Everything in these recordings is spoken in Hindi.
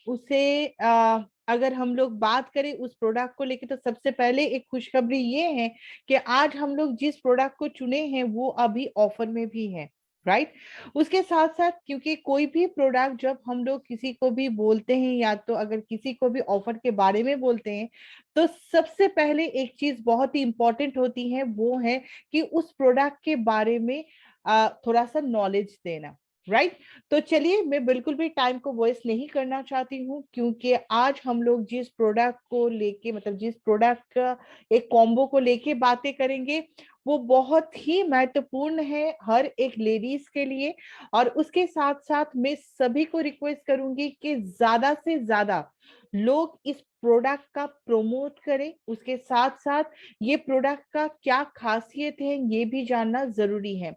उसे अगर हम लोग बात करें उस प्रोडक्ट को लेके, तो सबसे पहले एक खुशखबरी ये है कि आज हम लोग जिस प्रोडक्ट को चुने हैं वो अभी ऑफर में भी है, राइट। उसके साथ साथ, क्योंकि कोई भी प्रोडक्ट जब हम लोग किसी को भी बोलते हैं, या तो अगर किसी को भी ऑफर के बारे में बोलते हैं, तो सबसे पहले एक चीज बहुत ही इंपॉर्टेंट होती है, वो है कि उस प्रोडक्ट के बारे में थोड़ा सा नॉलेज देना, राइट। तो चलिए, मैं बिल्कुल भी टाइम को वेस्ट नहीं करना चाहती हूँ, क्योंकि आज हम लोग जिस प्रोडक्ट को लेके, मतलब जिस प्रोडक्ट का एक कॉम्बो को लेके बातें करेंगे, वो बहुत ही महत्वपूर्ण है हर एक लेडीज के लिए। और उसके साथ साथ मैं सभी को रिक्वेस्ट करूंगी कि ज्यादा से ज्यादा लोग इस प्रोडक्ट का प्रमोट करें। उसके साथ साथ ये प्रोडक्ट का क्या खासियत है ये भी जानना जरूरी है।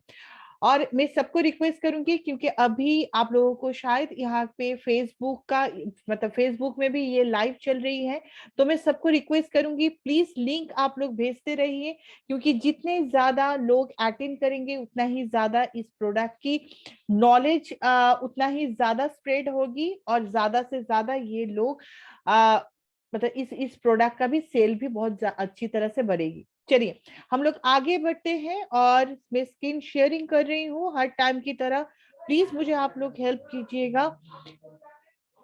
और मैं सबको रिक्वेस्ट करूंगी, क्योंकि अभी आप लोगों को शायद यहाँ पे फेसबुक का, मतलब फेसबुक में भी ये लाइव चल रही है, तो मैं सबको रिक्वेस्ट करूंगी प्लीज लिंक आप लोग भेजते रहिए, क्योंकि जितने ज्यादा लोग अटेंड करेंगे उतना ही ज्यादा इस प्रोडक्ट की नॉलेज उतना ही ज्यादा स्प्रेड होगी, और ज्यादा से ज्यादा ये लोग आ, मतलब इस प्रोडक्ट का भी सेल भी बहुत अच्छी तरह से बढ़ेगी। चलिए, हम लोग आगे बढ़ते हैं, और मैं स्क्रीन शेयरिंग कर रही हूँ हर टाइम की तरह। प्लीज मुझे आप लोग हेल्प कीजिएगा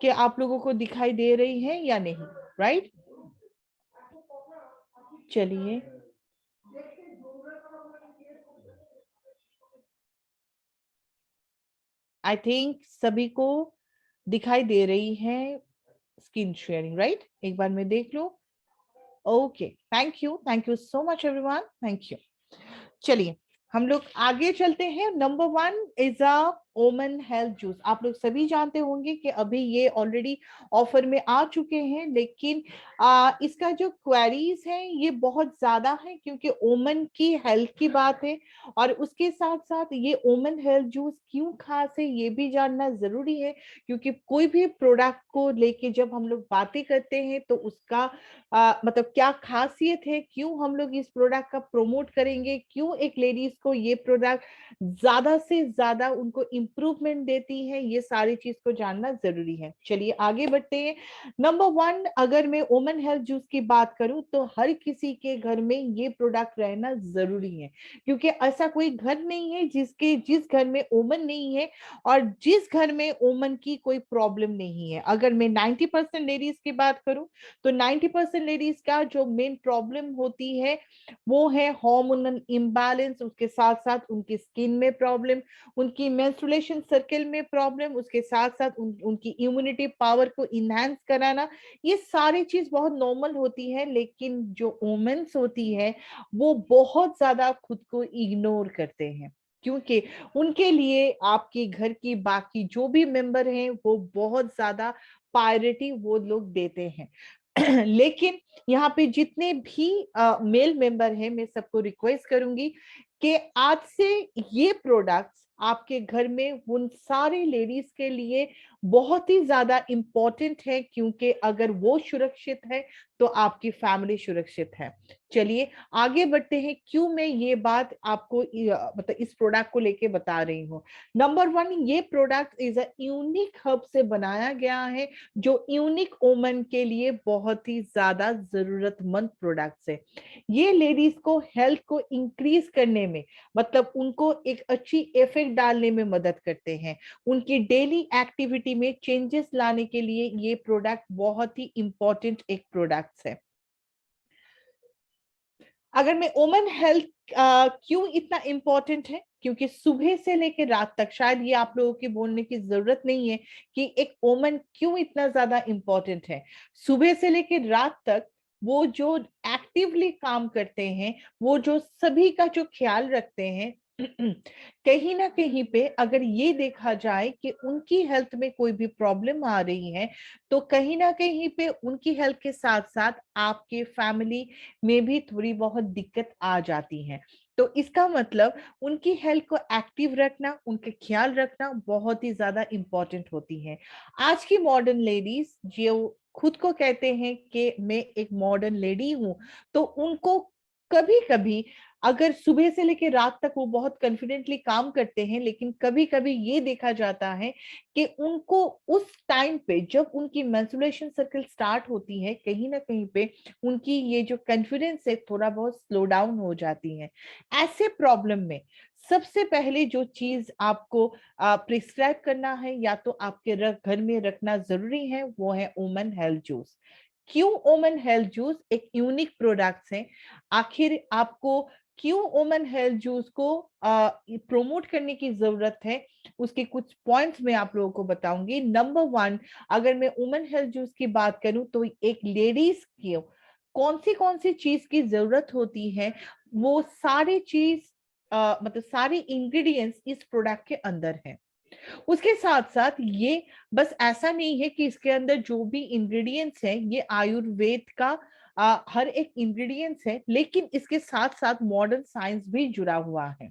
कि आप लोगों को दिखाई दे रही है या नहीं, राइट। चलिए, आई थिंक सभी को दिखाई दे रही है स्क्रीन शेयरिंग, राइट। एक बार मैं देख लूं। Okay, thank you so much everyone, thank you. चलिए, हम लोग आगे चलते हैं। नंबर 1 इज अ ओमन हेल्थ जूस। आप लोग सभी जानते होंगे कि अभी ये ऑलरेडी ऑफर में आ चुके हैं, लेकिन इसका जो क्वेरीज है ये बहुत ज्यादा है, क्योंकि ओमन की हेल्थ की बात है। और उसके साथ साथ ये ओमन हेल्थ जूस क्यों खास है ये भी जानना जरूरी है, क्योंकि कोई भी प्रोडक्ट को लेके जब हम लोग बातें करते हैं तो उसका मतलब क्या खासियत है, क्यों हम लोग इस प्रोडक्ट का प्रमोट करेंगे, क्यों एक लेडीज को ये प्रोडक्ट ज्यादा से ज्यादा उनको इम्प्रूवमेंट देती है, ये सारी चीज को जानना जरूरी है। चलिए आगे बढ़ते हैं। नंबर 1, अगर मैं ओमन हेल्थ जूस की बात करूं तो हर किसी के घर में ये प्रोडक्ट रहना जरूरी है, क्योंकि ऐसा कोई घर नहीं है जिस घर में ओमन नहीं है, और जिस घर में ओमन की कोई प्रॉब्लम नहीं है। अगर मैं 90% लेडीज की बात करूं, तो 90% लेडीज का जो मेन प्रॉब्लम होती है वो है हार्मोनल इम्बैलेंस। उसके साथ साथ उनकी स्किन में प्रॉब्लम, उनकी मेंस्ट्रुएशन सर्कल में प्रॉब्लम, उसके साथ साथ उनकी इम्यूनिटी पावर को इनहेंस कराना। ये सारी चीज बहुत नॉर्मल होती है, लेकिन जो वुमेन्स होती है वो बहुत ज्यादा खुद को इग्नोर करते हैं, क्योंकि उनके लिए आपके घर की बाकी जो भी मेंबर हैं वो बहुत ज्यादा प्रायोरिटी वो लोग देते हैं। लेकिन यहाँ पे जितने भी मेल मेंबर हैं, मैं सबको रिक्वेस्ट करूंगी कि आज से ये प्रोडक्ट्स आपके घर में उन सारे लेडीज के लिए बहुत ही ज्यादा इंपॉर्टेंट है, क्योंकि अगर वो सुरक्षित है तो आपकी फैमिली सुरक्षित है। चलिए आगे बढ़ते हैं, क्यों मैं ये बात आपको मतलब इस प्रोडक्ट को लेके बता रही हूँ। नंबर 1, ये product is a unique herb से बनाया गया है, जो यूनिक वुमन के लिए बहुत ही ज्यादा जरूरतमंद प्रोडक्ट्स है। ये लेडीज को हेल्थ को इंक्रीज करने में, मतलब उनको एक अच्छी इफेक्ट डालने में मदद करते हैं, उनकी डेली एक्टिविटी में चेंजेस लाने के लिए ये प्रोडक्ट बहुत ही इंपॉर्टेंट एक प्रोडक्ट है। अगर मैं वुमेन हेल्थ क्यों इतना इंपॉर्टेंट है, क्योंकि सुबह से लेकर रात तक, शायद ये आप लोगों की बोलने की जरूरत नहीं है कि एक वुमन क्यों इतना ज्यादा इंपॉर्टेंट है। सुबह से लेकर रात तक वो जो एक्टिवली काम करते हैं, वो जो सभी का जो ख्याल रखते हैं, कहीं ना कहीं पे अगर ये देखा जाए कि उनकी हेल्थ में कोई भी प्रॉब्लम आ रही है, तो कहीं ना कहीं पे उनकी हेल्थ के साथ साथ आपके फैमिली में भी थोड़ी बहुत दिक्कत आ जाती है। तो इसका मतलब उनकी हेल्थ को एक्टिव रखना, उनके ख्याल रखना बहुत ही ज्यादा इंपॉर्टेंट होती है। आज की मॉडर्न लेडीज जो खुद को कहते हैं कि मैं एक मॉडर्न लेडी हूं, तो उनको कभी कभी अगर सुबह से लेकर रात तक वो बहुत कॉन्फिडेंटली काम करते हैं, लेकिन कभी कभी ये देखा जाता है कि उनको उस टाइम पे जब उनकी मेंस्ट्रुएशन साइकिल स्टार्ट होती है, कहीं ना कहीं पे उनकी ये जो कॉन्फिडेंस है थोड़ा बहुत स्लो डाउन हो जाती है। ऐसे प्रॉब्लम में सबसे पहले जो चीज आपको प्रिस्क्राइब करना है या तो आपके घर में रखना जरूरी है, वो है ओमन हेल्थ जूस। क्यों ओमन हेल्थ जूस एक यूनिक प्रोडक्ट है? आखिर आपको क्यों ओमन हेल्थ जूस को प्रोमोट करने की जरूरत है, उसके कुछ पॉइंट्स मैं आप लोगों को बताऊंगी। नंबर वन, अगर मैं ओमन हेल्थ जूस की बात करूं तो एक लेडीज की कौन सी चीज की जरूरत होती है, वो सारी चीज मतलब सारे इंग्रेडिएंट्स इस प्रोडक्ट के अंदर है। उसके साथ साथ ये बस ऐसा नहीं है कि इसके अंदर जो भी इंग्रेडिएंट्स हैं ये आयुर्वेद का हर एक इंग्रेडिएंट्स है, लेकिन इसके साथ साथ मॉडर्न साइंस भी जुड़ा हुआ है।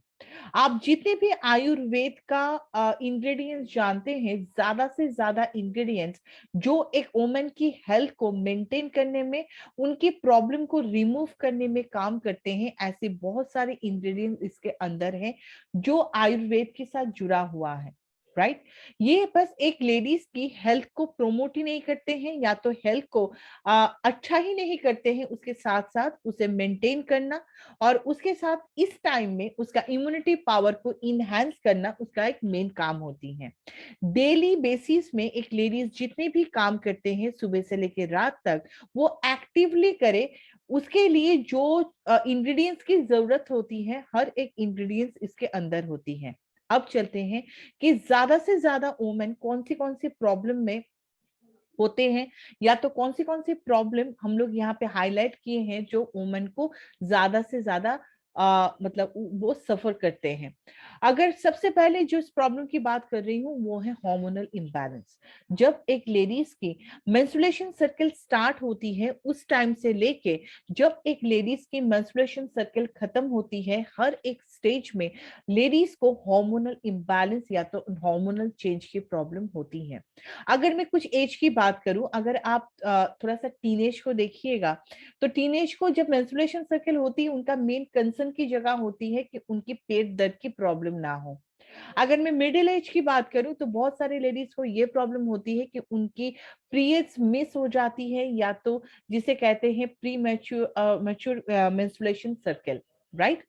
आप जितने भी आयुर्वेद का इंग्रेडिएंट्स जानते हैं, ज्यादा से ज्यादा इंग्रेडिएंट्स जो एक वुमन की हेल्थ को मेंटेन करने में, उनकी प्रॉब्लम को रिमूव करने में काम करते हैं, ऐसे बहुत सारे इंग्रेडिएंट्स इसके अंदर हैं जो आयुर्वेद के साथ जुड़ा हुआ है। राइट? ये बस एक लेडीज की हेल्थ को प्रमोट ही नहीं करते हैं या तो हेल्थ को अच्छा ही नहीं करते हैं, उसके साथ साथ उसे मेंटेन करना और उसके साथ इस टाइम में उसका इम्यूनिटी पावर को इनहेंस करना उसका एक मेन काम होती है। डेली बेसिस में एक लेडीज जितने भी काम करते हैं सुबह से लेकर रात तक, वो एक्टिवली करे, उसके लिए जो इंग्रेडिएंट्स की जरूरत होती है, हर एक इंग्रेडिएंट्स इसके अंदर होती है। अब चलते हैं कि ज्यादा से ज्यादा वुमेन कौन सी प्रॉब्लम में होते हैं, या तो कौन सी प्रॉब्लम हम लोग यहाँ पे हाईलाइट किए हैं जो वुमेन को ज्यादा से ज्यादा मतलब वो सफर करते हैं। अगर सबसे पहले जो इस प्रॉब्लम की बात कर रही हूँ वो है हार्मोनल इम्बैलेंस। जब एक लेडीज की मेंस्ट्रुएशन सर्कल स्टार्ट होती है, उस टाइम से लेके जब एक लेडीज की मेंस्ट्रुएशन सर्कल खत्म होती है, हर एक स्टेज में लेडीज को हार्मोनल इम्बैलेंस या तो हार्मोनल चेंज की प्रॉब्लम होती है। अगर मैं कुछ एज की बात करूं, अगर आप थोड़ा सा टीनेज को देखिएगा, तो टीनेज को जब मेंस्ट्रुएशन साइकिल होती है, उनका मेन कंसर्न की जगह होती है कि उनकी पेट दर्द की प्रॉब्लम ना हो। अगर मैं मिडिल एज की बात करूं तो बहुत सारे लेडीज को ये प्रॉब्लम होती है कि उनकी पीरियड्स मिस हो जाती है, या तो जिसे कहते हैं pre mature mature menstruation circle, right?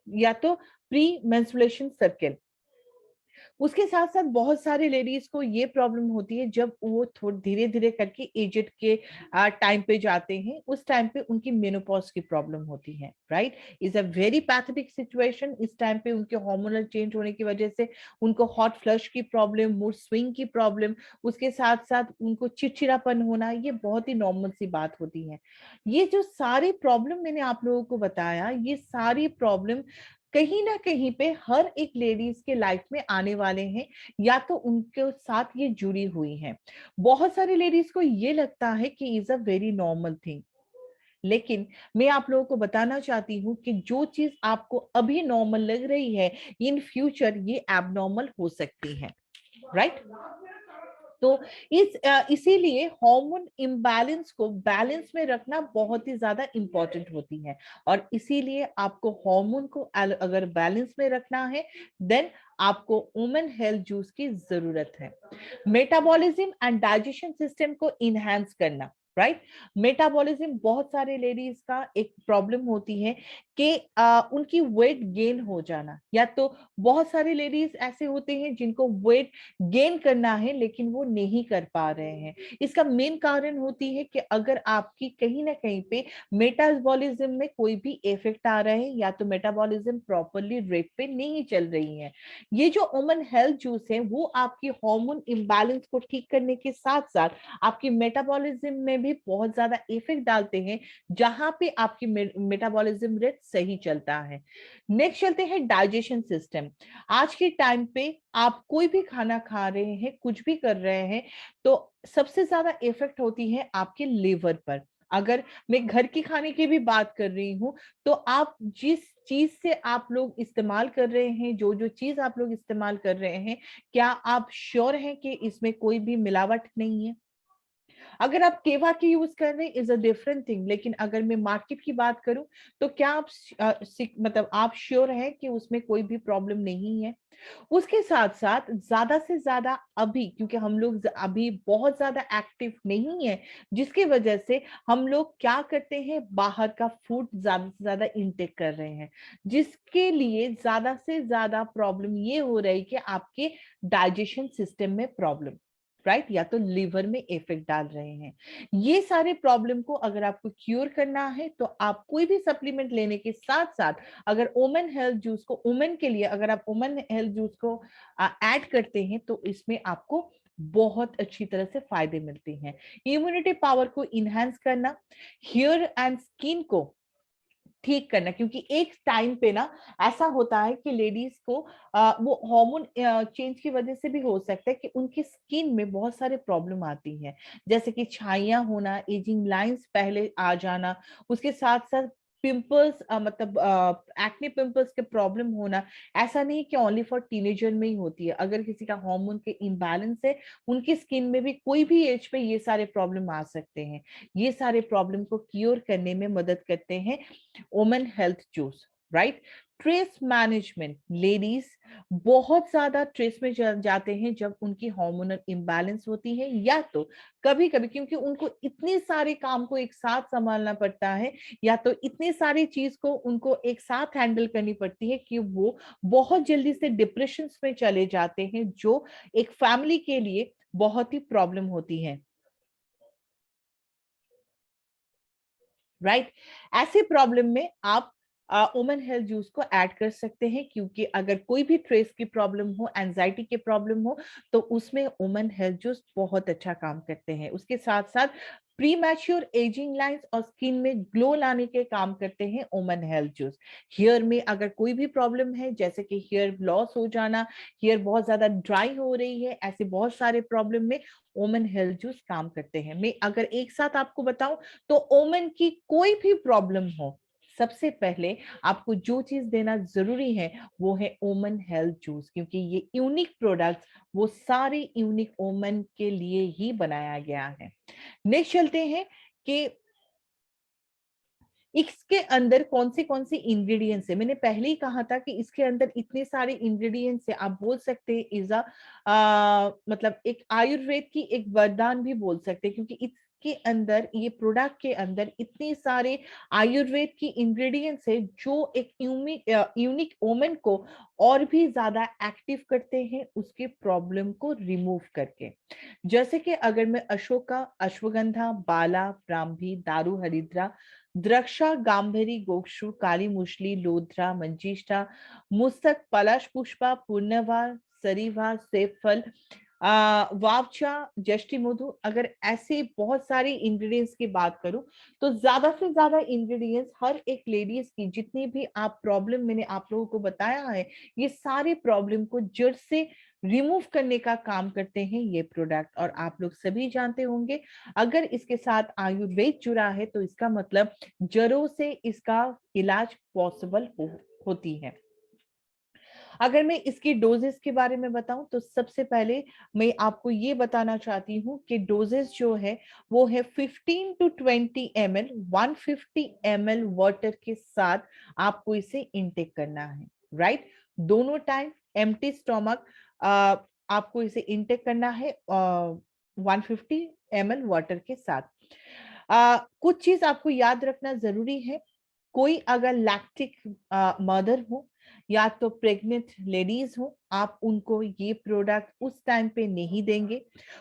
या तो प्री मेंस्ट्रुएशन सर्कल। उसके साथ साथ बहुत सारे लेडीज को ये प्रॉब्लम होती है जब वो थोड़ी धीरे धीरे करके एजेड के टाइम पे जाते हैं, उस टाइम पे उनकी मेनोपॉज की प्रॉब्लम होती है। Right? Is a very pathetic situation. इस टाइम पे उनके हार्मोनल चेंज होने की वजह से उनको हॉट फ्लश की प्रॉब्लम, मूड स्विंग की प्रॉब्लम, उसके साथ साथ उनको चिड़चिड़ापन होना, ये बहुत ही नॉर्मल सी बात होती है। ये जो सारी प्रॉब्लम मैंने आप लोगों को बताया, ये सारी प्रॉब्लम कहीं ना कहीं पे हर एक लेडीज के लाइफ में आने वाले हैं, या तो उनके साथ ये जुड़ी हुई हैं। बहुत सारी लेडीज को ये लगता है कि is a very normal thing, लेकिन मैं आप लोगों को बताना चाहती हूँ कि जो चीज आपको अभी नॉर्मल लग रही है, इन फ्यूचर ये एबनॉर्मल हो सकती है। राइट? तो इसीलिए हार्मोन इम्बैलेंस को बैलेंस में रखना बहुत ही ज्यादा इंपॉर्टेंट होती है, और इसीलिए आपको हार्मोन को अगर बैलेंस में रखना है, देन आपको वुमेन हेल्थ जूस की जरूरत है। मेटाबॉलिज्म एंड डाइजेशन सिस्टम को इनहेंस करना। राइट? मेटाबॉलिज्म बहुत सारे लेडीज का एक प्रॉब्लम होती है कि उनकी वेट गेन हो जाना, या तो बहुत सारे लेडीज ऐसे होते हैं जिनको वेट गेन करना है लेकिन वो नहीं कर पा रहे हैं। इसका मेन कारण होती है कि अगर आपकी कहीं ना कहीं पे मेटाबॉलिज्म में कोई भी इफेक्ट आ रहा है, या तो मेटाबॉलिज्म प्रॉपरली रेट पे नहीं चल रही है। ये जो वुमन हेल्थ जूस है वो आपकी हार्मोन इम्बैलेंस को ठीक करने के साथ साथ आपकी मेटाबॉलिज्म में भी बहुत ज्यादा इफेक्ट डालते हैं, जहां पे आपकी मेटाबॉलिज्म रेट सही चलता है। नेक्स्ट चलते हैं डाइजेशन सिस्टम। आज के टाइम पे आप कोई भी खाना खा रहे हैं, कुछ भी कर रहे हैं, तो सबसे ज्यादा इफेक्ट होती है आपके लिवर पर। अगर मैं घर की खाने की भी बात कर रही हूँ, तो आप जिस चीज से आप लोग इस्तेमाल कर रहे हैं, जो जो चीज आप लोग इस्तेमाल कर रहे हैं, क्या आप श्योर हैं कि इसमें कोई भी मिलावट नहीं है? अगर आप केवा की यूज कर रहे हैं इज अ डिफरेंट थिंग, लेकिन अगर मैं मार्केट की बात करूं तो क्या आप मतलब आप श्योर हैं कि उसमें कोई भी प्रॉब्लम नहीं है? उसके साथ साथ ज्यादा से ज्यादा अभी, क्योंकि हम लोग अभी बहुत ज्यादा एक्टिव नहीं है, जिसकी वजह से हम लोग क्या करते हैं, बाहर का फूड ज्यादा से ज्यादा इंटेक कर रहे हैं, जिसके लिए ज्यादा से ज्यादा प्रॉब्लम ये हो रही है कि आपके डाइजेशन सिस्टम में प्रॉब्लम, राइट, या तो लिवर में इफेक्ट डाल रहे हैं। ये सारे प्रॉब्लम को अगर आपको क्योर करना है तो आप कोई भी सप्लीमेंट लेने के साथ साथ अगर ओमेन हेल्थ जूस को, ओमेन के लिए अगर आप ओमेन हेल्थ जूस को ऐड करते हैं तो इसमें आपको बहुत अच्छी तरह से फायदे मिलते हैं। इम्यूनिटी पावर को इनहेंस करना, हेयर एंड स्किन को ठीक करना, क्योंकि एक टाइम पे ना ऐसा होता है कि लेडीज को वो हार्मोन चेंज की वजह से भी हो सकता है कि उनकी स्किन में बहुत सारे प्रॉब्लम आती हैं, जैसे कि छाइयां होना, एजिंग लाइंस पहले आ जाना, उसके साथ साथ पिंपल्स, मतलब एक्ने पिंपल्स के प्रॉब्लम होना। ऐसा नहीं कि ओनली फॉर टीनेजर में ही होती है, अगर किसी का हार्मोन के इम्बैलेंस है उनकी स्किन में भी कोई भी एज पे ये सारे प्रॉब्लम आ सकते हैं। ये सारे प्रॉब्लम को क्योर करने में मदद करते हैं women health juice, right. Stress management, ladies बहुत ज्यादा स्ट्रेस में जाते हैं जब उनकी हार्मोनल इम्बैलेंस होती है, या तो कभी कभी क्योंकि उनको इतने सारे काम को एक साथ संभालना पड़ता है, या तो इतनी सारी चीज को उनको एक साथ हैंडल करनी पड़ती है कि वो बहुत जल्दी से डिप्रेशन में चले जाते हैं, जो एक फैमिली के लिए बहुत ही प्रॉब्लम होती है, राइट। ऐसे प्रॉब्लम में आप वुमेन हेल्थ जूस को ऐड कर सकते हैं, क्योंकि अगर कोई भी ट्रेस की प्रॉब्लम हो, एंजाइटी की प्रॉब्लम हो, तो उसमें वुमेन हेल्थ जूस बहुत अच्छा काम करते हैं। उसके साथ साथ प्री मैच्योर एजिंग लाइंस और स्किन में ग्लो लाने के काम करते हैं वुमेन हेल्थ जूस। हेयर में अगर कोई भी प्रॉब्लम है, जैसे कि हेयर लॉस हो जाना, हेयर बहुत ज्यादा ड्राई हो रही है, ऐसे बहुत सारे प्रॉब्लम में वुमेन हेल्थ जूस काम करते हैं। मैं अगर एक साथ आपको बताऊं तो ओमन की कोई भी प्रॉब्लम हो, सबसे पहले आपको जो चीज देना जरूरी है वो है ओमन हेल्थ जूस, क्योंकि ये यूनिक प्रोडक्ट्स वो सारे यूनिक ओमन के लिए ही बनाया गया है। नेक्स्ट चलते हैं कि इसके अंदर कौन सी इंग्रेडिएंट्स है। मैंने पहले ही कहा था कि इसके अंदर इतने सारे इंग्रेडिएंट्स है, आप बोल सकते हैं इज मतलब एक आयुर्वेद की एक वरदान भी बोल सकते हैं, क्योंकि इसके अंदर, ये प्रोडक्ट के अंदर इतने सारे आयुर्वेद की इंग्रेडिएंट्स है जो एक यूनिक ओमेन को और भी ज्यादा एक्टिव करते हैं, उसके प्रॉब्लम को रिमूव करके। जैसे कि अगर मैं अशोका, अश्वगंधा, बाला, ब्राह्मी, दारू हरिद्रा, द्रक्षा, गांभीरी, गोक्षु, काली मुशली, लोध्रा, मंजिष्ठा, मुस्तक, पलाश पुष्पा, पूर्णवा, सरीवा, सेफल, वावचा, जष्टि मधु, अगर ऐसे बहुत सारे इंग्रेडिएंट्स की बात करूं तो ज्यादा से ज्यादा इंग्रेडिएंट्स हर एक लेडीज की, जितनी भी आप प्रॉब्लम मैंने आप लोगों को बताया है, ये सारे प्रॉब्लम को जड़ से रिमूव करने का काम करते हैं ये प्रोडक्ट। और आप लोग सभी जानते होंगे, अगर इसके साथ आयुर्वेद जुड़ा है तो इसका मतलब जड़ों से इसका इलाज पॉसिबल होती है। अगर मैं इसकी डोजेस के बारे में बताऊं तो सबसे पहले मैं आपको ये बताना चाहती हूँ कि डोजेस जो है वो है 15 to 20 ml, 150 ml वाटर के साथ आपको इसे इनटेक करना है, राइट। दोनों टाइम एम्प्टी स्टोमक आपको इसे इनटेक करना है 150 ml वाटर के साथ। कुछ चीज आपको याद रखना जरूरी है, कोई अगर लैक्टिक मदर हो या तो प्रेग्नेंट लेडीज हो, आप उनको ये प्रोडक्ट उस टाइम पे नहीं देंगे।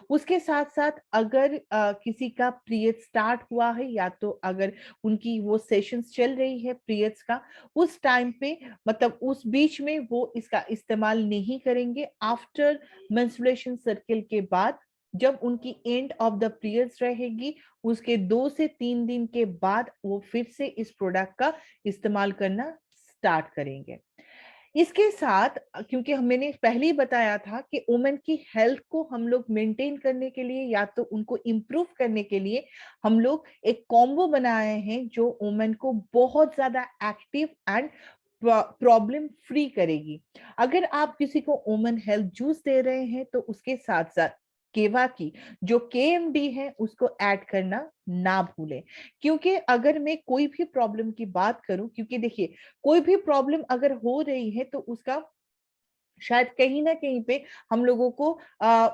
उसके साथ साथ अगर किसी का पीरियड स्टार्ट हुआ है, या तो अगर उनकी वो सेशंस चल रही है पीरियड्स का, उस टाइम पे मतलब उस बीच में वो इसका इस्तेमाल नहीं करेंगे। आफ्टर मेंस्ट्रुएशन सर्किल के बाद, जब उनकी एंड ऑफ द पीरियड्स रहेगी, उसके 2 से 3 दिन के बाद वो फिर से इस प्रोडक्ट का इस्तेमाल करना स्टार्ट करेंगे। इसके साथ, क्योंकि मैंने पहले ही बताया था कि वुमेन की हेल्थ को हम लोग मेंटेन करने के लिए या तो उनको इम्प्रूव करने के लिए हम लोग एक कॉम्बो बनाए हैं जो वुमेन को बहुत ज्यादा एक्टिव एंड प्रॉब्लम फ्री करेगी। अगर आप किसी को वुमेन हेल्थ जूस दे रहे हैं तो उसके साथ साथ केवा की जो केएमडी है उसको ऐड करना ना भूलें। क्योंकि अगर मैं कोई भी प्रॉब्लम की बात करूं, क्योंकि देखिए कोई भी प्रॉब्लम अगर हो रही है तो उसका शायद कहीं ना कहीं पे हम लोगों को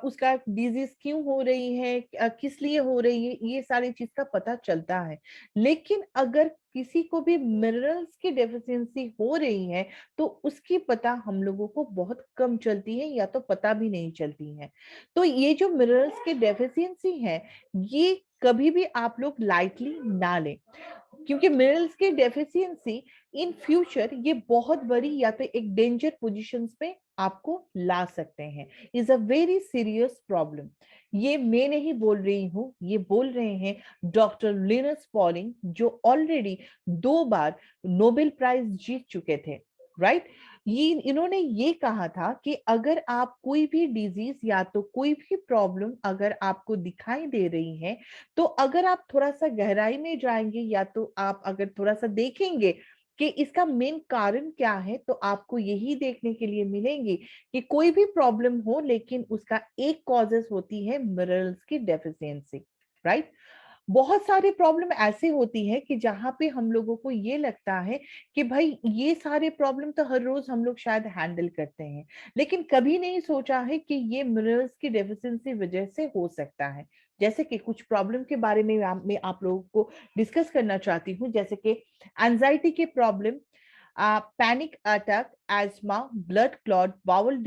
उसका डिजीज क्यों हो रही है, किस लिए हो रही है, ये सारी चीज का पता चलता है। लेकिन अगर किसी को भी मिनरल्स की डेफिशिएंसी हो रही है तो उसकी पता हम लोगों को बहुत कम चलती है या तो पता भी नहीं चलती है। तो ये जो मिनरल्स की डेफिशिएंसी है ये कभी भी आप लोग लाइटली ना लें, क्योंकि मिनरल्स की डेफिशिएंसी इन फ्यूचर ये बहुत बड़ी या तो एक डेंजर पोजीशंस पे आपको ला सकते हैं। Is a very serious problem. ये मैं नहीं बोल रही हूँ, ये बोल रहे हैं डॉक्टर लिनस पॉलिंग जो ऑलरेडी 2 बार नोबेल प्राइज जीत चुके थे, राइट। ये इन्होंने ये कहा था कि अगर आप कोई भी डिजीज या तो कोई भी प्रॉब्लम अगर आपको दिखाई दे रही है तो अगर आप थोड़ा सा गहराई में जाएंगे या तो आप अगर थोड़ा सा देखेंगे कि इसका मेन कारण क्या है तो आपको यही देखने के लिए मिलेंगे कि कोई भी प्रॉब्लम हो लेकिन उसका एक कॉजेस होती है मिनरल्स की डेफिशिएंसी, राइट। बहुत सारे प्रॉब्लम ऐसे होती है कि जहां पे हम लोगों को ये लगता है कि भाई ये सारे प्रॉब्लम तो हर रोज हम लोग शायद हैंडल करते हैं, लेकिन कभी नहीं सोचा है कि ये मिनरल्स की डेफिशिएंसी वजह से हो सकता है। जैसे कि कुछ प्रॉब्लम के बारे में मैं आप लोगों को डिस्कस करना चाहती हूँ, जैसे कि एंजाइटी के problem, panic attack, asthma, blood clot, bowel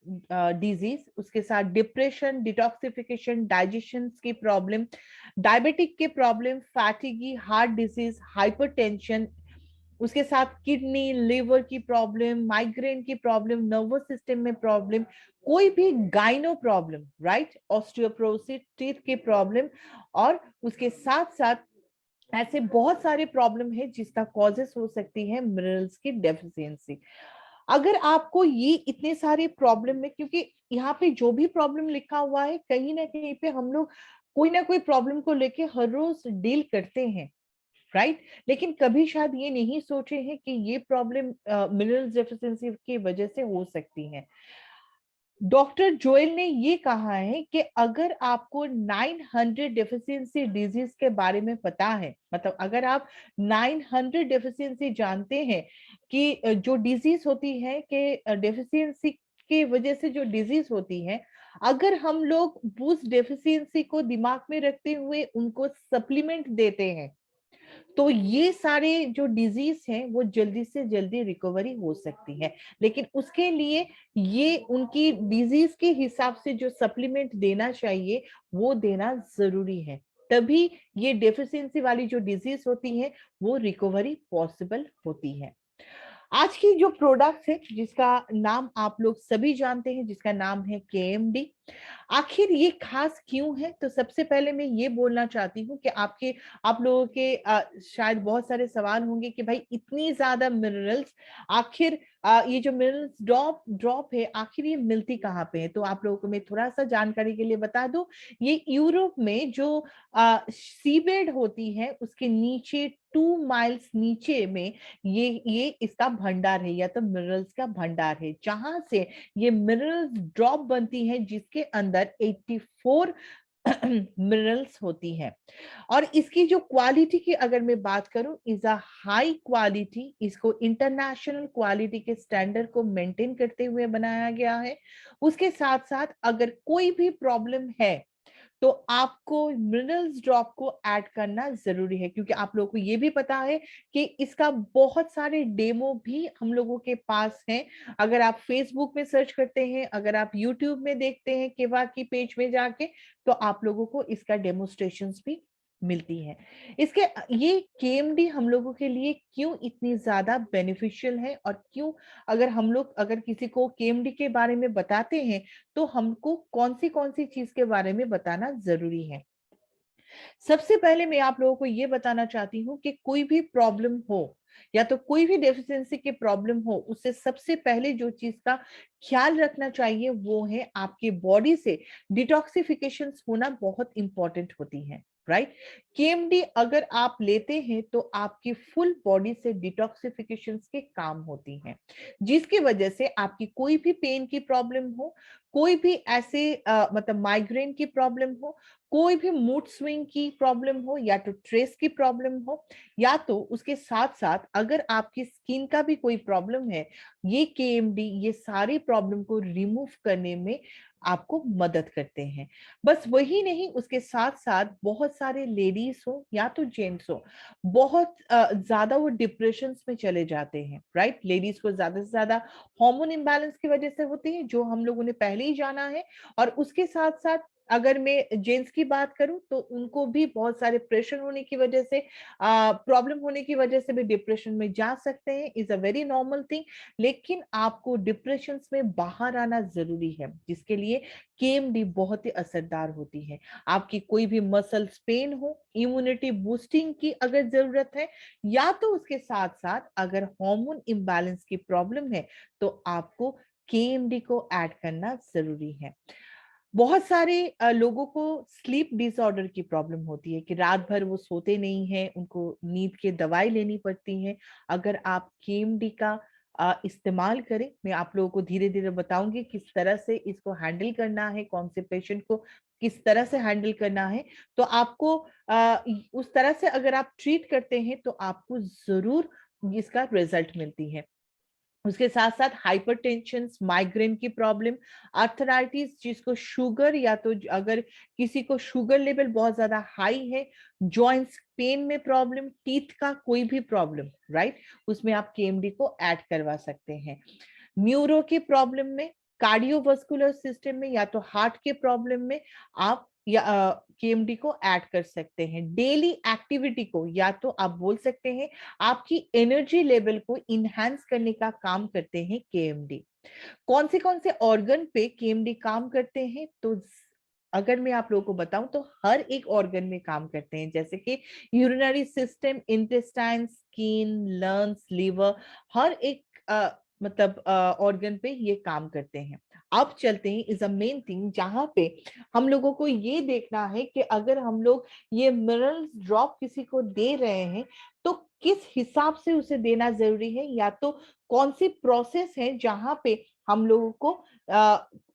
disease, उसके साथ डिप्रेशन, डिटॉक्सिफिकेशन, डाइजेशन की प्रॉब्लम, डायबिटिक के problem, fatigue, heart disease, hypertension, उसके साथ किडनी लिवर की प्रॉब्लम, माइग्रेन की प्रॉब्लम, नर्वस सिस्टम में प्रॉब्लम, कोई भी gyno problem, right, osteoporosis, teeth की प्रॉब्लम, और उसके साथ साथ ऐसे बहुत सारे प्रॉब्लम है जिसका कॉजेस हो सकती है मिनरल्स की डेफिशिएंसी। अगर आपको ये इतने सारे प्रॉब्लम में, क्योंकि यहाँ पे जो भी प्रॉब्लम लिखा हुआ है कहीं ना कहीं पे हम लोग कोई ना कोई प्रॉब्लम को लेके हर रोज डील करते हैं, राइट। लेकिन कभी शायद ये नहीं सोचे हैं कि ये प्रॉब्लम मिनरल्स डेफिशिएंसी की वजह से हो सकती है। डॉक्टर जोएल ने ये कहा है कि अगर आपको 900 डेफिशिएंसी डिजीज के बारे में पता है, मतलब अगर आप 900 डेफिशिएंसी जानते हैं कि जो डिजीज होती है कि डेफिशिएंसी की वजह से जो डिजीज होती है, अगर हम लोग उस डेफिशिएंसी को दिमाग में रखते हुए उनको सप्लीमेंट देते हैं तो ये सारे जो डिजीज हैं वो जल्दी से जल्दी रिकवरी हो सकती है। लेकिन उसके लिए ये उनकी डिजीज के हिसाब से जो सप्लीमेंट देना चाहिए वो देना जरूरी है, तभी ये डेफिशिएंसी वाली जो डिजीज होती है वो रिकवरी पॉसिबल होती है। आज की जो प्रोडक्ट है जिसका नाम आप लोग सभी जानते हैं, जिसका नाम है केएमडी, आखिर ये खास क्यों है? तो सबसे पहले मैं ये बोलना चाहती हूँ कि आप लोगों के शायद बहुत सारे सवाल होंगे कि भाई इतनी ज्यादा मिनरल्स, आखिर ये जो मिनरल्स ड्रॉप ड्रॉप है आखिर ये मिलती कहाँ पे है? तो आप लोगों को मैं थोड़ा सा जानकारी के लिए बता दूं, ये यूरोप में जो सीबेड होती है उसके नीचे 2 माइल्स नीचे में ये इसका भंडार है या तो मिनरल्स का भंडार है, जहां से ये मिनरल्स ड्रॉप बनती है जिसके अंदर 84 मिनरल्स होती है। और इसकी जो क्वालिटी की अगर मैं बात करूं, इज अ हाई क्वालिटी, इसको इंटरनेशनल क्वालिटी के स्टैंडर्ड को मेंटेन करते हुए बनाया गया है। उसके साथ साथ अगर कोई भी प्रॉब्लम है तो आपको मिनरल्स ड्रॉप को ऐड करना जरूरी है, क्योंकि आप लोगों को ये भी पता है कि इसका बहुत सारे डेमो भी हम लोगों के पास हैं। अगर आप फेसबुक में सर्च करते हैं, अगर आप यूट्यूब में देखते हैं केवा की पेज में जाके, तो आप लोगों को इसका डेमोस्ट्रेशंस भी मिलती है। इसके ये केएमडी हम लोगों के लिए क्यों इतनी ज्यादा बेनिफिशियल है और क्यों, अगर हम लोग अगर किसी को केएमडी के बारे में बताते हैं तो हमको कौन सी चीज के बारे में बताना जरूरी है। सबसे पहले मैं आप लोगों को ये बताना चाहती हूँ कि कोई भी प्रॉब्लम हो, या तो कोई भी डेफिशिएंसी की प्रॉब्लम हो, उससे सबसे पहले जो चीज का ख्याल रखना चाहिए वो है आपकी बॉडी से डिटॉक्सिफिकेशन होना बहुत इंपॉर्टेंट होती है, राइट। केएमडी अगर आप लेते हैं तो आपकी फुल बॉडी से डिटॉक्सिफिकेशन के काम होती हैं, जिसकी वजह से आपकी कोई भी पेन की प्रॉब्लम हो, कोई भी ऐसे मतलब माइग्रेन की प्रॉब्लम हो, कोई भी मूड स्विंग की प्रॉब्लम हो, या तो स्ट्रेस की प्रॉब्लम हो, या तो उसके साथ साथ अगर आपकी स्किन का भी कोई प्रॉब्लम है, ये केएमडी ये सारी प्रॉब्लम को रिमूव करने में आपको मदद करते हैं। बस वही नहीं, उसके साथ साथ बहुत सारे लेडीज हो या तो जेंट्स हो, बहुत ज्यादा वो डिप्रेशन में चले जाते हैं, राइट। लेडीज को ज्यादा से ज्यादा हार्मोन इम्बैलेंस की वजह से होती है, जो हम लोगों ने पहले ही जाना है। और उसके साथ साथ अगर मैं जेंट्स की बात करूं तो उनको भी बहुत सारे प्रेशर होने की वजह से, प्रॉब्लम होने की वजह से भी डिप्रेशन में जा सकते हैं, is a very normal thing. लेकिन आपको डिप्रेशन में बाहर आना जरूरी है, जिसके लिए केएमडी बहुत ही असरदार होती है। आपकी कोई भी मसल्स पेन हो, इम्यूनिटी बूस्टिंग की अगर जरूरत है, या तो उसके साथ साथ अगर हार्मोन इम्बैलेंस की प्रॉब्लम है, तो आपको केएमडी को ऐड करना जरूरी है। बहुत सारे लोगों को स्लीप डिसऑर्डर की प्रॉब्लम होती है कि रात भर वो सोते नहीं हैं, उनको नींद की दवाई लेनी पड़ती है। अगर आप केएमडी का इस्तेमाल करें, मैं आप लोगों को धीरे धीरे बताऊंगी किस तरह से इसको हैंडल करना है, कौन से पेशेंट को किस तरह से हैंडल करना है, तो आपको उस तरह से अगर आप ट्रीट करते हैं तो आपको जरूर इसका रिजल्ट मिलती है। उसके साथ साथ हाइपरटेंशन, माइग्रेन की प्रॉब्लम, आर्थराइटिस, जिसको शुगर, या तो अगर किसी को शुगर लेवल बहुत ज्यादा हाई है, जॉइंट्स पेन में प्रॉब्लम, टीथ का कोई भी प्रॉब्लम, राइट, उसमें आप केएमडी को ऐड करवा सकते हैं। न्यूरो के प्रॉब्लम में, कार्डियोवास्कुलर सिस्टम में, या तो हार्ट के प्रॉब्लम में आप या केएमडी को ऐड कर सकते हैं। डेली एक्टिविटी को, या तो आप बोल सकते हैं आपकी एनर्जी लेवल को इनहैंस करने का काम करते हैं केएमडी। कौन से ऑर्गन पे केएमडी काम करते हैं, तो अगर मैं आप लोगों को बताऊं तो हर एक ऑर्गन में काम करते हैं, जैसे कि urinary system, intestine, skin, lungs, liver, हर एक मतलब ऑर्गन पे ये काम करते हैं। अब चलते हैं इज अ मेन थिंग, जहां पे हम लोगों को ये देखना है कि अगर हम लोग ये मिनरल ड्रॉप किसी को दे रहे हैं तो किस हिसाब से उसे देना जरूरी है, या तो कौन सी प्रोसेस है जहां पे हम लोगों को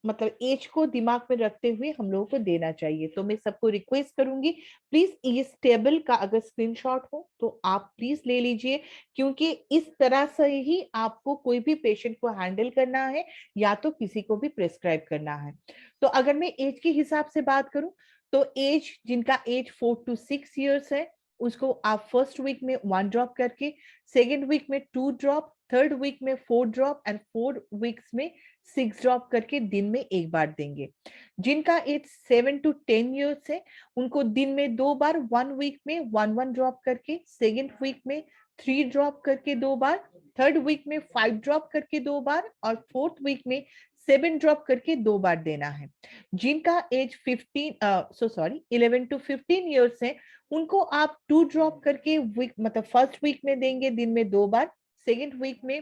मतलब एज को दिमाग में रखते हुए हम लोगों को देना चाहिए। तो मैं सबको रिक्वेस्ट करूंगी, प्लीज इस टेबल का अगर स्क्रीनशॉट हो तो आप प्लीज ले लीजिए, क्योंकि इस तरह से ही आपको कोई भी पेशेंट को हैंडल करना है, या तो किसी को भी प्रिस्क्राइब करना है। तो अगर मैं एज के हिसाब से बात करूं, तो एज, जिनका एज 4 to 6 years है, उसको आप फर्स्ट वीक में 1 ड्रॉप करके, सेकेंड वीक में 2 ड्रॉप, थर्ड वीक में 4 ड्रॉप, एंड 4 वीक्स में 6 ड्रॉप करके दिन में एक बार देंगे। जिनका एज 7 to 10 years है, उनको दिन में 2 बार, 1 वीक में 1 1 ड्रॉप करके, सेकेंड वीक में 3 ड्रॉप करके 2 बार, थर्ड वीक में 5 ड्रॉप करके 2 बार, और फोर्थ वीक में 7 ड्रॉप करके 2 बार देना है। जिनका एज 11 to 15 years है, उनको आप 2 ड्रॉप करके वीक मतलब फर्स्ट वीक में देंगे दिन में 2 बार, सेकेंड वीक में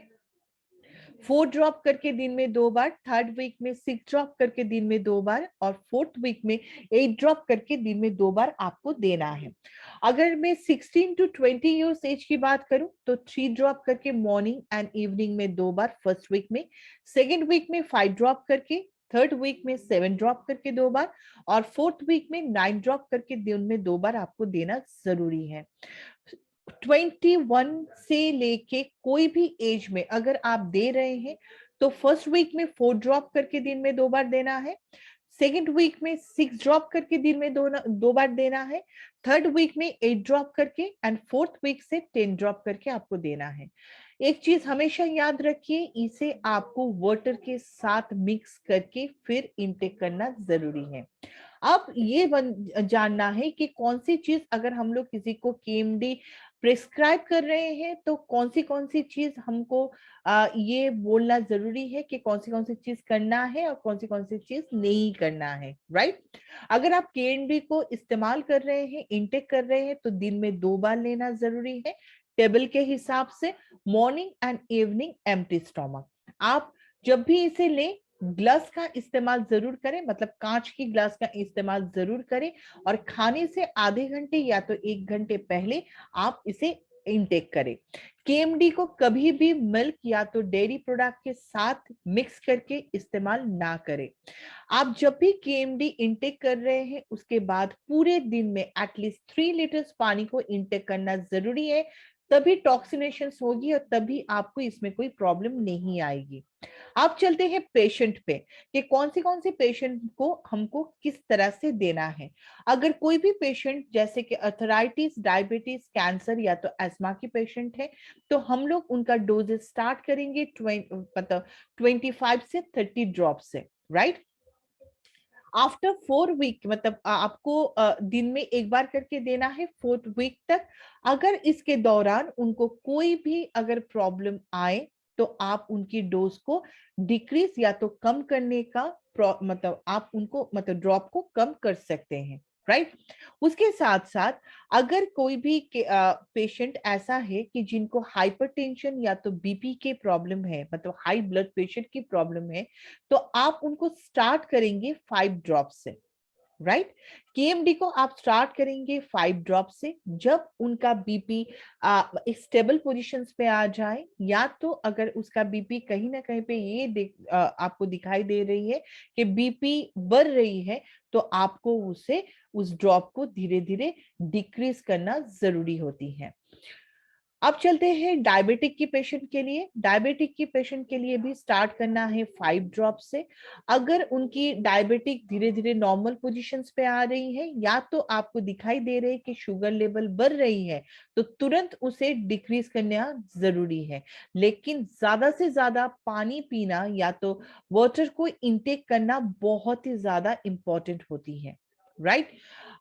4 ड्रॉप करके दिन में 2 बार, थर्ड वीक में 6 ड्रॉप करके दिन में 2 बार, और फोर्थ वीक में 8 ड्रॉप करके दिन में 2 बार आपको देना है। अगर मैं 16 to 20 years एज की बात करूं तो 3 ड्रॉप करके मॉर्निंग एंड इवनिंग में 2 बार फर्स्ट वीक में, सेकेंड वीक में 5 ड्रॉप करके, थर्ड वीक में 7 ड्रॉप करके 2 बार, और फोर्थ वीक में 9 ड्रॉप करके दिन में 2 बार आपको देना जरूरी है। 21 से लेके कोई भी एज में अगर आप दे रहे हैं तो फर्स्ट वीक में 4 ड्रॉप करके दिन में 2 बार देना है, सेकेंड वीक में 6 ड्रॉप करके दिन में 2 बार देना है, थर्ड वीक में 8 ड्रॉप करके, एंड फोर्थ वीक से 10 ड्रॉप करके आपको देना है। एक चीज हमेशा याद रखिए, इसे आपको वाटर के साथ मिक्स करके फिर इनटेक करना जरूरी है। अब ये जानना है कि कौन सी चीज अगर हम लोग किसी को केएमडी प्रिस्क्राइब कर रहे हैं तो कौन सी चीज हमको ये बोलना जरूरी है कि कौन सी चीज करना है और कौन सी चीज नहीं करना है, राइट। अगर आप केएनडी को इस्तेमाल कर रहे हैं, इनटेक कर रहे हैं, तो दिन में 2 बार लेना जरूरी है। टेबल के हिसाब से, morning and evening empty stomach. आप जब भी इसे लें ग्लास का इस्तेमाल जरूर करें, मतलब कांच की ग्लास का इस्तेमाल जरूर करें, और खाने से आधे घंटे या तो 1 घंटे पहले आप इसे इनटेक करें। केएमडी को कभी भी मिल्क या तो डेयरी प्रोडक्ट के साथ मिक्स करके इस्तेमाल ना करें। आप जब भी केएमडी इनटेक कर रहे हैं उसके बाद पूरे दिन में एटलीस्ट 3 लीटर्स पानी को इनटेक करना जरूरी है, तभी टॉक्सिनेशन होगी और तभी आपको इसमें कोई प्रॉब्लम नहीं आएगी। आप चलते हैं पेशेंट पे कि कौन सी पेशेंट को हमको किस तरह से देना है। अगर कोई भी पेशेंट जैसे कि अर्थराइटिस, डायबिटीज, कैंसर या तो एस्मा की पेशेंट है, तो हम लोग उनका डोजेस स्टार्ट करेंगे 25 से 30 ड्रॉप से, राइट। आफ्टर 4 वीक, मतलब आपको दिन में एक बार करके देना है 4th वीक तक। अगर इसके दौरान उनको कोई भी अगर प्रॉब्लम आए तो आप उनकी डोज को डिक्रीज या तो कम करने का मतलब आप उनको मतलब ड्रॉप को कम कर सकते हैं, राइट। उसके साथ साथ अगर कोई भी पेशेंट ऐसा है कि जिनको हाइपरटेंशन या तो बीपी के प्रॉब्लम है, मतलब हाई ब्लड प्रेशर की प्रॉब्लम है, तो आप उनको स्टार्ट करेंगे 5 ड्रॉप से, राइट। केएमडी को आप स्टार्ट करेंगे 5 ड्रॉप से। जब उनका बीपी एक स्टेबल पोजीशंस पे आ जाए, या तो अगर उसका बीपी कहीं ना कहीं पे ये आपको दिखाई दे रही है कि बीपी बढ़ रही है, तो आपको उसे उस ड्रॉप को धीरे धीरे डिक्रीज करना जरूरी होती है। अब चलते हैं डायबिटिक की पेशेंट के लिए। डायबिटिक की पेशेंट के लिए भी स्टार्ट करना है 5 ड्रॉप से। अगर उनकी डायबिटिक धीरे धीरे नॉर्मल पोजीशंस पे आ रही है, या तो आपको दिखाई दे रहे कि शुगर लेवल बढ़ रही है, तो तुरंत उसे डिक्रीज करना जरूरी है। लेकिन ज्यादा से ज्यादा पानी पीना या तो वाटर को इनटेक करना बहुत ही ज्यादा इंपॉर्टेंट होती है, राइट।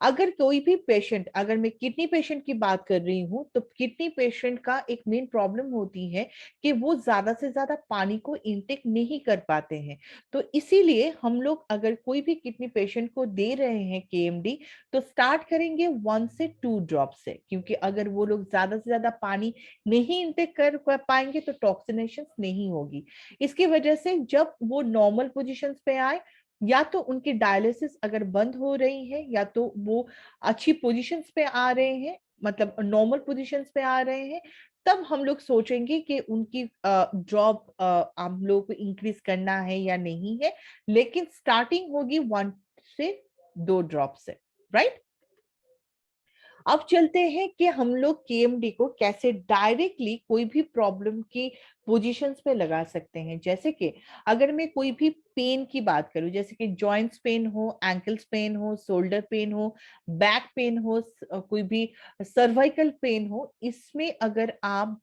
अगर कोई भी पेशेंट, अगर मैं किडनी पेशेंट की बात कर रही हूं, तो किडनी पेशेंट का एक मेन प्रॉब्लम होती है कि वो ज्यादा से ज्यादा पानी को इनटेक नहीं कर पाते हैं। तो इसीलिए हम लोग अगर कोई भी किडनी पेशेंट को दे रहे हैं केएमडी, तो स्टार्ट करेंगे 1 से 2 ड्रॉप से, क्योंकि अगर वो लोग ज्यादा से ज्यादा पानी नहीं इनटेक कर पाएंगे तो टॉक्सिनेशन नहीं होगी। इसकी वजह से जब वो नॉर्मल पोजिशन पे आए, या तो उनकी डायलिसिस अगर बंद हो रही है, या तो वो अच्छी पोजीशंस पे आ रहे हैं, मतलब नॉर्मल पोजीशंस पे आ रहे हैं, तब हम लोग सोचेंगे कि उनकी ड्रॉप हम लोग को इंक्रीज करना है या नहीं है। लेकिन स्टार्टिंग होगी 1 से 2 ड्रॉप से, राइट। अब चलते हैं कि हम लोग केएमडी को कैसे डायरेक्टली कोई भी प्रॉब्लम की पोजीशंस पे लगा सकते हैं। जैसे कि अगर मैं कोई भी पेन की बात करूं, जैसे कि जॉइंट्स पेन हो, एंकल्स पेन हो, शोल्डर पेन हो, बैक पेन हो, कोई भी सर्वाइकल पेन हो, इसमें अगर आप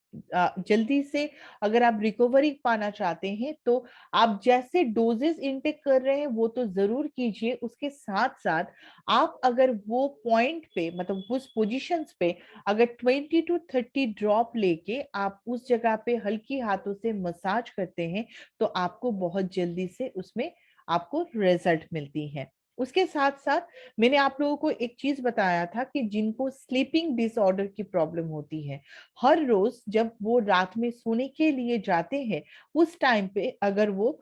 जल्दी से अगर आप रिकवरी पाना चाहते हैं, तो आप जैसे डोजेस इनटेक कर रहे हैं वो तो जरूर कीजिए। उसके साथ साथ आप अगर वो पॉइंट पे, मतलब उस पोजीशंस पे अगर 20 to 30 ड्रॉप लेके आप उस जगह पे हल्की हाथों से मसाज करते हैं, तो आपको बहुत जल्दी से उसमें आपको रिजल्ट मिलती है। उसके साथ साथ मैंने आप लोगों को एक चीज बताया था कि जिनको स्लीपिंग डिसऑर्डर की प्रॉब्लम होती है, हर रोज जब वो रात में सोने के लिए जाते हैं, उस टाइम पे अगर वो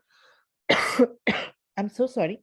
आई एम सो सॉरी,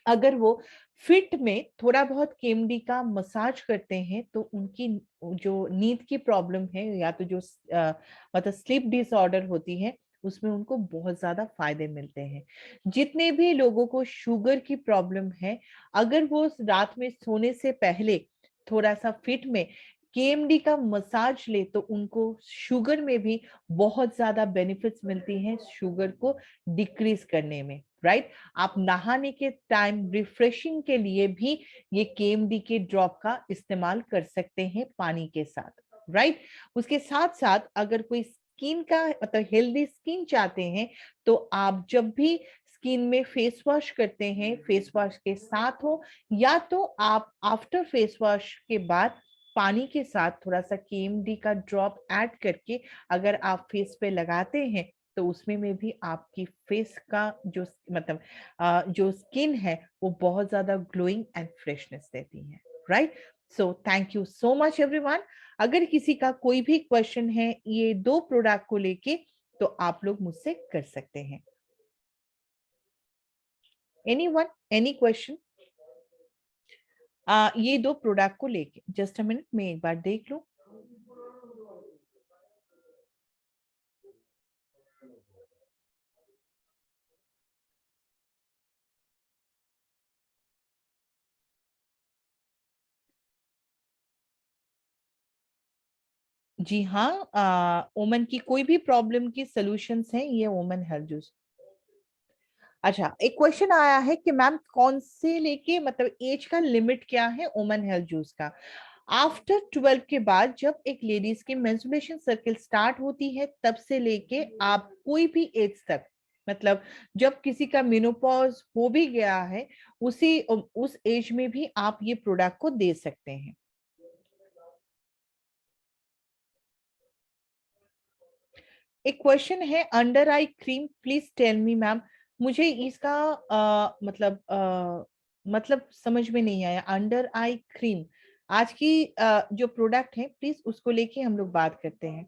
अगर वो फिट में थोड़ा बहुत केमडी का मसाज करते हैं, तो उनकी जो नींद की प्रॉब्लम है, या तो जो मतलब स्लीप डिसऑर्डर होती है, उसमें उनको बहुत ज्यादा फायदे मिलते हैं। जितने भी लोगों को शुगर की प्रॉब्लम है, अगर वो रात में सोने से पहले थोड़ा सा फिट में केएमडी का मसाज ले, तो उनको शुगर में भी बहुत ज्यादा बेनिफिट्स मिलती हैं, शुगर को डिक्रीज करने में, राइट। आप नहाने के टाइम रिफ्रेशिंग के लिए भी ये केएमडी के ड्रॉप का इस्तेमाल कर सकते हैं पानी के साथ, राइट। उसके साथ साथ अगर कोई स्किन का मतलब हेल्दी स्किन चाहते हैं, तो आप जब भी स्किन में फेस वॉश करते हैं, फेस वॉश के साथ हो, या तो आप आफ्टर फेस वॉश के बाद पानी के साथ थोड़ा सा केएमडी का ड्रॉप ऐड करके अगर आप फेस पे लगाते हैं, तो उसमें में भी आपकी फेस का जो मतलब जो स्किन है वो बहुत ज्यादा ग्लोइंग एंड फ्रेशनेस देती है, right? So thank you so much everyone. अगर किसी का कोई भी क्वेश्चन है ये 2 प्रोडक्ट को लेके तो आप लोग मुझसे कर सकते हैं। Anyone, any question? ये 2 प्रोडक्ट को लेके जस्ट अ मिनट, मैं एक बार देख लूं। जी हाँ, ओमन की कोई भी प्रॉब्लम की सॉल्यूशंस हैं ये ओमन हेल्थ जूस। अच्छा, एक क्वेश्चन आया है कि मैम कौन से लेके मतलब एज का लिमिट क्या है ओमन हेल्थ जूस का? आफ्टर 12 के बाद जब एक लेडीज की मेंस्ट्रुएशन साइकिल स्टार्ट होती है तब से लेके आप कोई भी एज तक, मतलब जब किसी का मेनोपॉज हो भी गया है उस एज में भी आप ये प्रोडक्ट को दे सकते हैं। एक क्वेश्चन है under eye cream, please tell me ma'am. मुझे इसका मतलब समझ में नहीं आया। अंडर आई क्रीम आज की जो प्रोडक्ट है प्लीज उसको लेके हम लोग बात करते हैं।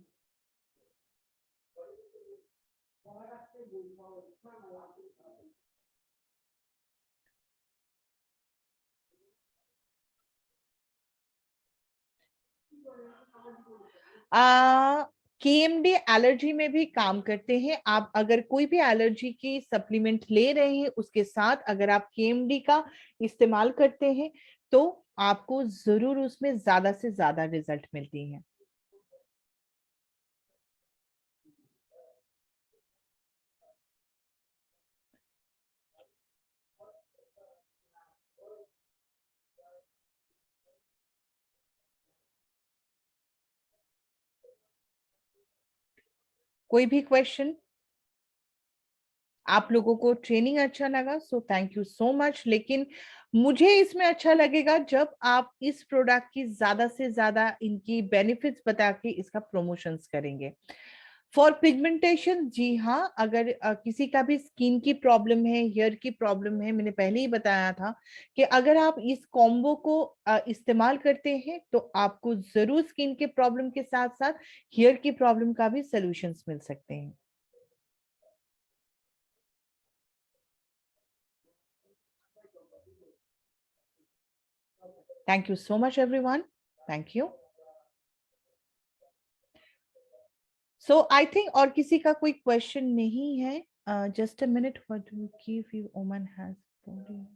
केएमडी एलर्जी में भी काम करते हैं। आप अगर कोई भी एलर्जी की सप्लीमेंट ले रहे हैं उसके साथ अगर आप केएमडी का इस्तेमाल करते हैं तो आपको जरूर उसमें ज्यादा से ज्यादा रिजल्ट मिलती है। कोई भी क्वेश्चन? आप लोगों को ट्रेनिंग अच्छा लगा so thank you so much, लेकिन मुझे इसमें अच्छा लगेगा जब आप इस प्रोडक्ट की ज्यादा से ज्यादा इनकी बेनिफिट्स बता के इसका प्रमोशंस करेंगे। फॉर पिगमेंटेशन, जी हाँ, अगर किसी का भी स्किन की प्रॉब्लम है, हेयर की प्रॉब्लम है, मैंने पहले ही बताया था कि अगर आप इस कॉम्बो को इस्तेमाल करते हैं तो आपको जरूर स्किन के प्रॉब्लम के साथ साथ हेयर की प्रॉब्लम का भी सॉल्यूशंस मिल सकते हैं। Thank you so much everyone, thank you. So I think और किसी का कोई क्वेश्चन नहीं है। Just a minute, what do give you woman has body?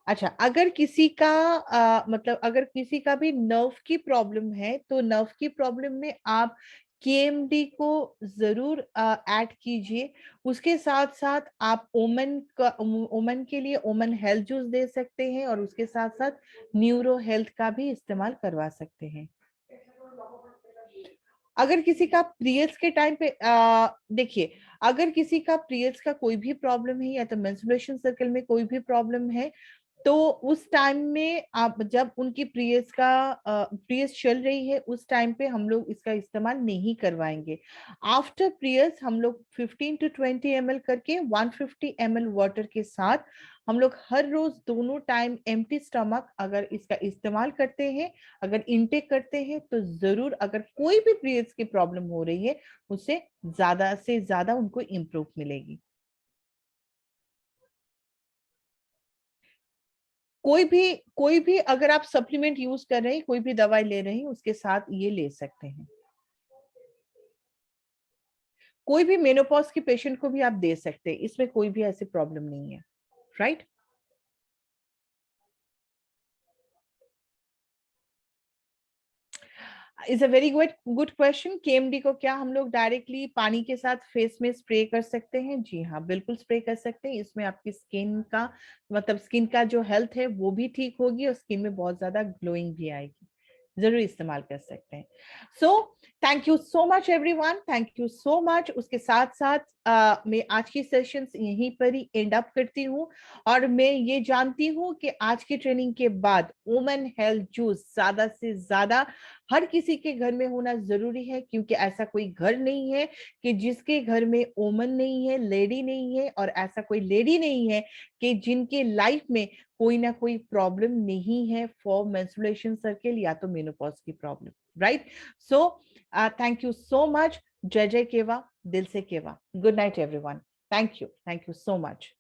अच्छा, अगर किसी का मतलब अगर किसी का भी नर्व की प्रॉब्लम है तो नर्व की प्रॉब्लम में आप केएमडी को जरूर ऐड कीजिए। उसके साथ साथ आप ओमन के लिए ओमन हेल्थ जूस दे सकते हैं और उसके साथ साथ न्यूरो हेल्थ का भी इस्तेमाल करवा सकते हैं। अगर किसी का पीरियड्स के टाइम पे देखिए, अगर किसी का पीरियड्स का कोई भी प्रॉब्लम है या तो मेंस्ट्रुएशन साइकिल में कोई भी प्रॉब्लम है तो उस टाइम में आप जब उनकी पीरियड्स चल रही है उस टाइम पे हम लोग इसका इस्तेमाल नहीं करवाएंगे। आफ्टर पीरियड्स हम लोग 15 to 20 ml करके 150 ml वाटर के साथ हम लोग हर रोज दोनों टाइम एम्प्टी स्टमक अगर इसका इस्तेमाल करते हैं, अगर इनटेक करते हैं तो जरूर अगर कोई भी पीरियड्स की प्रॉब्लम हो रही है उससे ज्यादा से ज्यादा उनको इम्प्रूव मिलेगी। कोई भी अगर आप सप्लीमेंट यूज कर रहे हैं, कोई भी दवाई ले रहे हैं उसके साथ ये ले सकते हैं। कोई भी मेनोपॉज के पेशेंट को भी आप दे सकते हैं, इसमें कोई भी ऐसी प्रॉब्लम नहीं है, right? Is a very good good question. KMD को क्या हम लोग डायरेक्टली पानी के साथ फेस में स्प्रे कर सकते हैं? जी हाँ, बिल्कुल स्प्रे कर सकते हैं। इसमें आपकी स्किन का मतलब स्किन का जो हेल्थ है वो भी ठीक होगी और स्किन में बहुत ज्यादा ग्लोइंग भी आएगी। जरूर इस्तेमाल कर सकते हैं। So thank you so much everyone, thank you so much. उसके साथ साथ मैं आज की सेशंस यहीं पर ही एंड अप करती हूँ और मैं ये जानती हूँ कि आज की ट्रेनिंग के बाद वुमेन हेल्थ जूस ज्यादा से ज्यादा हर किसी के घर में होना जरूरी है, क्योंकि ऐसा कोई घर नहीं है कि जिसके घर में वुमन नहीं है, लेडी नहीं है, और ऐसा कोई लेडी नहीं है कि जिनके लाइफ में कोई ना कोई प्रॉब्लम नहीं है फॉर मेंस्ट्रुएशन सर्कल या तो मेनोपॉज की problem, right? So thank you so much. जय जय केवा, दिल से केवा। Good night everyone. Thank you so much.